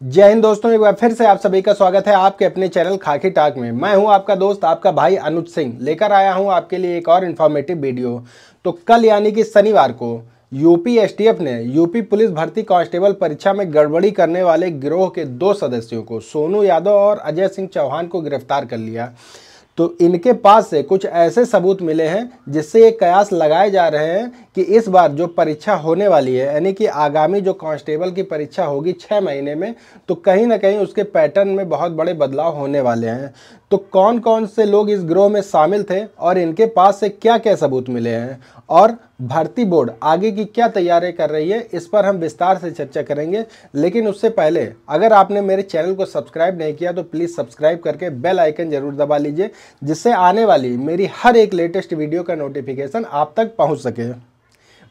जय हिंद दोस्तों, एक बार फिर से आप सभी का स्वागत है आपके अपने चैनल खाकी टाक में। मैं हूं आपका दोस्त, आपका भाई अनुज सिंह, लेकर आया हूं आपके लिए एक और इन्फॉर्मेटिव वीडियो। तो कल यानी कि शनिवार को यूपी एसटीएफ ने यूपी पुलिस भर्ती कांस्टेबल परीक्षा में गड़बड़ी करने वाले गिरोह के 2 सदस्यों को, सोनू यादव और अजय सिंह चौहान को गिरफ्तार कर लिया। तो इनके पास से कुछ ऐसे सबूत मिले हैं जिससे ये कयास लगाए जा रहे हैं कि इस बार जो परीक्षा होने वाली है, यानी कि आगामी जो कांस्टेबल की परीक्षा होगी 6 महीने में, तो कहीं ना कहीं उसके पैटर्न में बहुत बड़े बदलाव होने वाले हैं। तो कौन कौन से लोग इस गिरोह में शामिल थे और इनके पास से क्या क्या सबूत मिले हैं और भर्ती बोर्ड आगे की क्या तैयारी कर रही है, इस पर हम विस्तार से चर्चा करेंगे। लेकिन उससे पहले अगर आपने मेरे चैनल को सब्सक्राइब नहीं किया तो प्लीज़ सब्सक्राइब करके बेल आइकन जरूर दबा लीजिए, जिससे आने वाली मेरी हर एक लेटेस्ट वीडियो का नोटिफिकेशन आप तक पहुंच सके।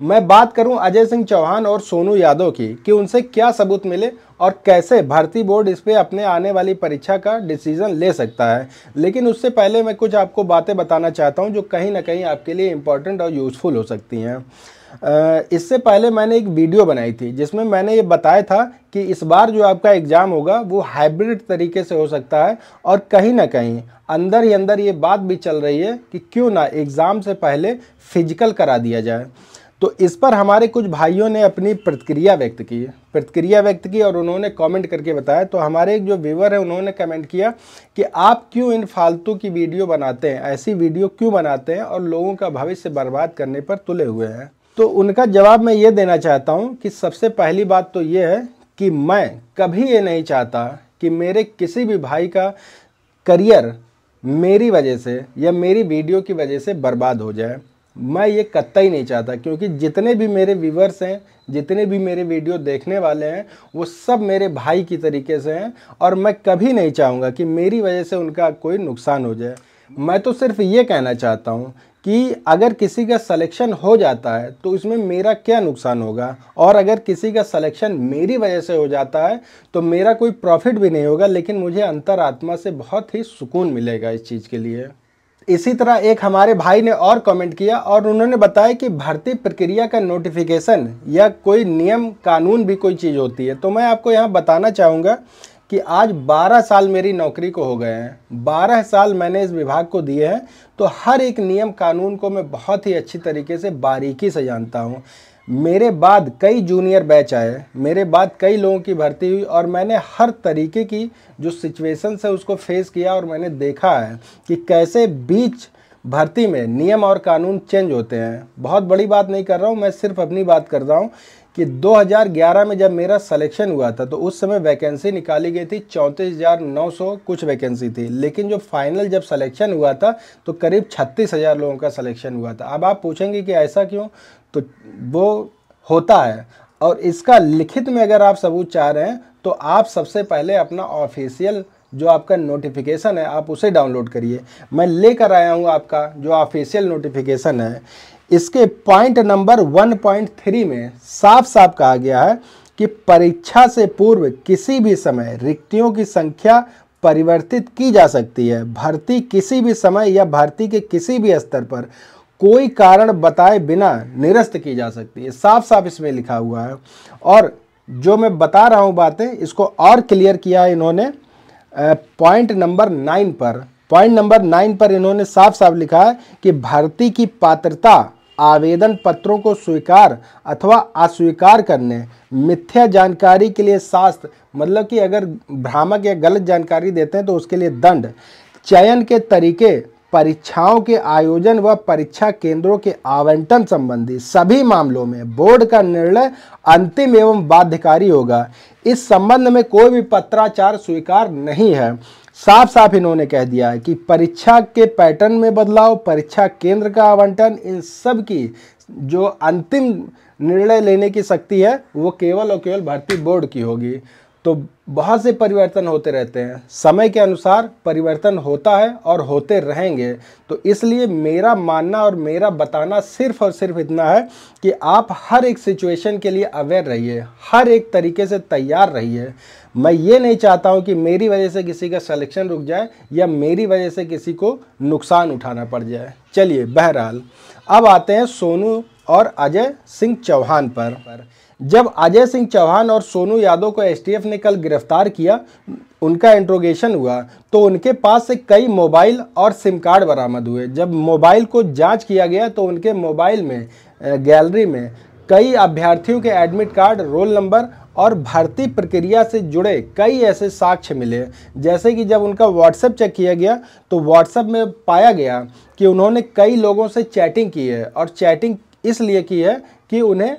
मैं बात करूं अजय सिंह चौहान और सोनू यादव की कि उनसे क्या सबूत मिले और कैसे भर्ती बोर्ड इस पे अपने आने वाली परीक्षा का डिसीजन ले सकता है। लेकिन उससे पहले मैं कुछ आपको बातें बताना चाहता हूं जो कहीं ना कहीं आपके लिए इम्पोर्टेंट और यूज़फुल हो सकती हैं। इससे पहले मैंने एक वीडियो बनाई थी जिसमें मैंने ये बताया था कि इस बार जो आपका एग्ज़ाम होगा वो हाइब्रिड तरीके से हो सकता है, और कहीं ना कहीं अंदर ही अंदर ये बात भी चल रही है कि क्यों ना एग्ज़ाम से पहले फिजिकल करा दिया जाए। तो इस पर हमारे कुछ भाइयों ने अपनी प्रतिक्रिया व्यक्त की और उन्होंने कमेंट करके बताया। तो हमारे एक जो व्यूअर है उन्होंने कमेंट किया कि आप क्यों इन फालतू की वीडियो बनाते हैं, ऐसी वीडियो क्यों बनाते हैं और लोगों का भविष्य बर्बाद करने पर तुले हुए हैं। तो उनका जवाब मैं ये देना चाहता हूँ कि सबसे पहली बात तो ये है कि मैं कभी ये नहीं चाहता कि मेरे किसी भी भाई का करियर मेरी वजह से या मेरी वीडियो की वजह से बर्बाद हो जाए। मैं ये कतई नहीं चाहता, क्योंकि जितने भी मेरे व्यूवर्स हैं, जितने भी मेरे वीडियो देखने वाले हैं, वो सब मेरे भाई की तरीके से हैं और मैं कभी नहीं चाहूँगा कि मेरी वजह से उनका कोई नुकसान हो जाए। मैं तो सिर्फ ये कहना चाहता हूँ कि अगर किसी का सिलेक्शन हो जाता है तो इसमें मेरा क्या नुकसान होगा, और अगर किसी का सिलेक्शन मेरी वजह से हो जाता है तो मेरा कोई प्रॉफिट भी नहीं होगा, लेकिन मुझे अंतरात्मा से बहुत ही सुकून मिलेगा इस चीज़ के लिए। इसी तरह एक हमारे भाई ने और कमेंट किया और उन्होंने बताया कि भर्ती प्रक्रिया का नोटिफिकेशन या कोई नियम कानून भी कोई चीज़ होती है। तो मैं आपको यहाँ बताना चाहूँगा कि आज 12 साल मेरी नौकरी को हो गए हैं, 12 साल मैंने इस विभाग को दिए हैं, तो हर एक नियम कानून को मैं बहुत ही अच्छी तरीके से बारीकी से जानता हूँ। मेरे बाद कई जूनियर बैच आए, मेरे बाद कई लोगों की भर्ती हुई और मैंने हर तरीके की जो सिचुएशंस है उसको फेस किया और मैंने देखा है कि कैसे बीच भर्ती में नियम और कानून चेंज होते हैं। बहुत बड़ी बात नहीं कर रहा हूँ, मैं सिर्फ अपनी बात कर रहा हूँ कि 2011 में जब मेरा सिलेक्शन हुआ था तो उस समय वैकेंसी निकाली गई थी 34,900 कुछ वैकेंसी थी, लेकिन जो फाइनल जब सिलेक्शन हुआ था तो करीब 36,000 लोगों का सिलेक्शन हुआ था। अब आप पूछेंगे कि ऐसा क्यों, तो वो होता है और इसका लिखित में अगर आप सबूत चाह रहे हैं तो आप सबसे पहले अपना ऑफिशियल जो आपका नोटिफिकेशन है आप उसे डाउनलोड करिए। मैं लेकर आया हूँ आपका जो ऑफिशियल नोटिफिकेशन है। इसके पॉइंट नंबर 1.3 में साफ साफ कहा गया है कि परीक्षा से पूर्व किसी भी समय रिक्तियों की संख्या परिवर्तित की जा सकती है। भर्ती किसी भी समय या भर्ती के किसी भी स्तर पर कोई कारण बताए बिना निरस्त की जा सकती है, साफ साफ इसमें लिखा हुआ है। और जो मैं बता रहा हूँ बातें, इसको और क्लियर किया है इन्होंने पॉइंट नंबर 9 पर इन्होंने साफ साफ लिखा है कि भर्ती की पात्रता आवेदन पत्रों को स्वीकार अथवा अस्वीकार करने, मिथ्या जानकारी के लिए शास्त्र, मतलब कि अगर भ्रामक या गलत जानकारी देते हैं तो उसके लिए दंड, चयन के तरीके, परीक्षाओं के आयोजन व परीक्षा केंद्रों के आवंटन संबंधी सभी मामलों में बोर्ड का निर्णय अंतिम एवं बाध्यकारी होगा। इस संबंध में कोई भी पत्राचार स्वीकार नहीं है। साफ साफ इन्होंने कह दिया है कि परीक्षा के पैटर्न में बदलाव, परीक्षा केंद्र का आवंटन, इन सब की जो अंतिम निर्णय लेने की शक्ति है वो केवल और केवल भर्ती बोर्ड की होगी। तो बहुत से परिवर्तन होते रहते हैं, समय के अनुसार परिवर्तन होता है और होते रहेंगे। तो इसलिए मेरा मानना और मेरा बताना सिर्फ और सिर्फ इतना है कि आप हर एक सिचुएशन के लिए अवेयर रहिए, हर एक तरीके से तैयार रहिए। मैं ये नहीं चाहता हूँ कि मेरी वजह से किसी का सिलेक्शन रुक जाए या मेरी वजह से किसी को नुकसान उठाना पड़ जाए। चलिए, बहरहाल अब आते हैं सोनू और अजय सिंह चौहान पर। जब अजय सिंह चौहान और सोनू यादव को एसटीएफ ने कल गिरफ्तार किया, उनका इंट्रोगेशन हुआ, तो उनके पास से कई मोबाइल और सिम कार्ड बरामद हुए। जब मोबाइल को जांच किया गया तो उनके मोबाइल में गैलरी में कई अभ्यर्थियों के एडमिट कार्ड, रोल नंबर और भर्ती प्रक्रिया से जुड़े कई ऐसे साक्ष्य मिले। जैसे कि जब उनका व्हाट्सएप चेक किया गया तो व्हाट्सएप में पाया गया कि उन्होंने कई लोगों से चैटिंग की है, और चैटिंग इसलिए की है कि उन्हें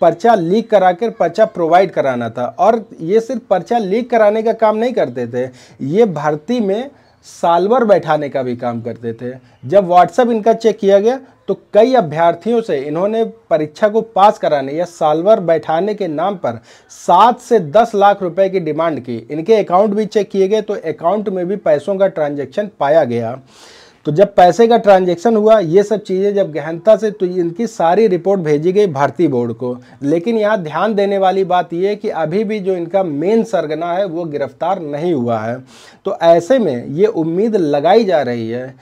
पर्चा लीक कराकर पर्चा प्रोवाइड कराना था। और ये सिर्फ पर्चा लीक कराने का काम नहीं करते थे, ये भर्ती में साल्वर बैठाने का भी काम करते थे। जब व्हाट्सएप इनका चेक किया गया तो कई अभ्यर्थियों से इन्होंने परीक्षा को पास कराने या साल्वर बैठाने के नाम पर 7 से 10 लाख रुपए की डिमांड की। इनके अकाउंट भी चेक किए गए तो अकाउंट में भी पैसों का ट्रांजैक्शन पाया गया। तो जब पैसे का ट्रांजैक्शन हुआ, ये सब चीज़ें जब गहनता से, तो इनकी सारी रिपोर्ट भेजी गई भर्ती बोर्ड को। लेकिन यहाँ ध्यान देने वाली बात यह है कि अभी भी जो इनका मेन सरगना है वो गिरफ्तार नहीं हुआ है। तो ऐसे में ये उम्मीद लगाई जा रही है,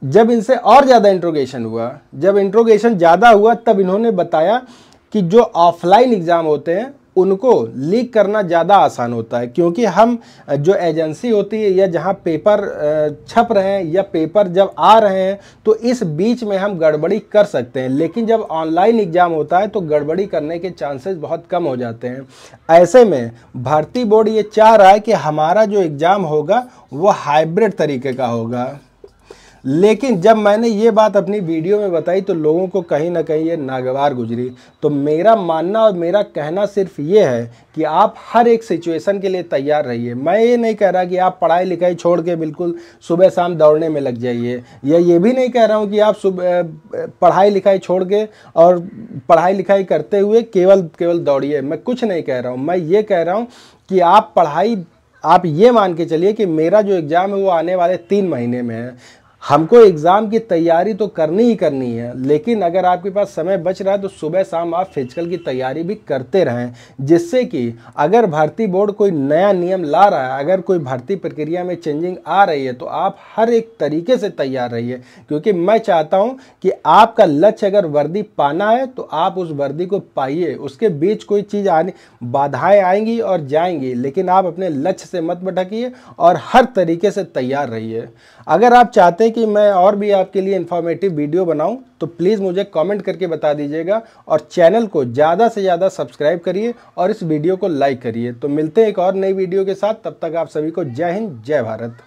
जब इनसे और ज़्यादा इंट्रोगेशन हुआ, जब इंट्रोगेशन ज़्यादा हुआ तब इन्होंने बताया कि जो ऑफलाइन एग्ज़ाम होते हैं उनको लीक करना ज़्यादा आसान होता है, क्योंकि हम जो एजेंसी होती है या जहाँ पेपर छप रहे हैं या पेपर जब आ रहे हैं तो इस बीच में हम गड़बड़ी कर सकते हैं। लेकिन जब ऑनलाइन एग्ज़ाम होता है तो गड़बड़ी करने के चांसेस बहुत कम हो जाते हैं। ऐसे में भर्ती बोर्ड ये चाह रहा है कि हमारा जो एग्ज़ाम होगा वो हाइब्रिड तरीके का होगा। लेकिन जब मैंने ये बात अपनी वीडियो में बताई तो लोगों को कहीं ना कहीं ये नागवार गुजरी। तो मेरा मानना और मेरा कहना सिर्फ ये है कि आप हर एक सिचुएशन के लिए तैयार रहिए। मैं ये नहीं कह रहा कि आप पढ़ाई लिखाई छोड़ के बिल्कुल सुबह शाम दौड़ने में लग जाइए, या ये भी नहीं कह रहा हूँ कि आप पढ़ाई लिखाई छोड़ के और पढ़ाई लिखाई करते हुए केवल दौड़िए। मैं कुछ नहीं कह रहा हूँ, मैं ये कह रहा हूँ कि आप ये मान के चलिए कि मेरा जो एग्ज़ाम है वो आने वाले 3 महीने में है। हमको एग्ज़ाम की तैयारी तो करनी ही करनी है, लेकिन अगर आपके पास समय बच रहा है तो सुबह शाम आप फिजिकल की तैयारी भी करते रहें, जिससे कि अगर भर्ती बोर्ड कोई नया नियम ला रहा है, अगर कोई भर्ती प्रक्रिया में चेंजिंग आ रही है तो आप हर एक तरीके से तैयार रहिए। क्योंकि मैं चाहता हूं कि आपका लक्ष्य अगर वर्दी पाना है तो आप उस वर्दी को पाइए। उसके बीच कोई चीज़ बाधाएं आएंगी और जाएंगी, लेकिन आप अपने लक्ष्य से मत भटकिए और हर तरीके से तैयार रहिए। अगर आप चाहते हैं कि मैं और भी आपके लिए इन्फॉर्मेटिव वीडियो बनाऊं तो प्लीज़ मुझे कमेंट करके बता दीजिएगा, और चैनल को ज़्यादा से ज़्यादा सब्सक्राइब करिए और इस वीडियो को लाइक करिए। तो मिलते हैं एक और नई वीडियो के साथ, तब तक आप सभी को जय हिंद, जय भारत।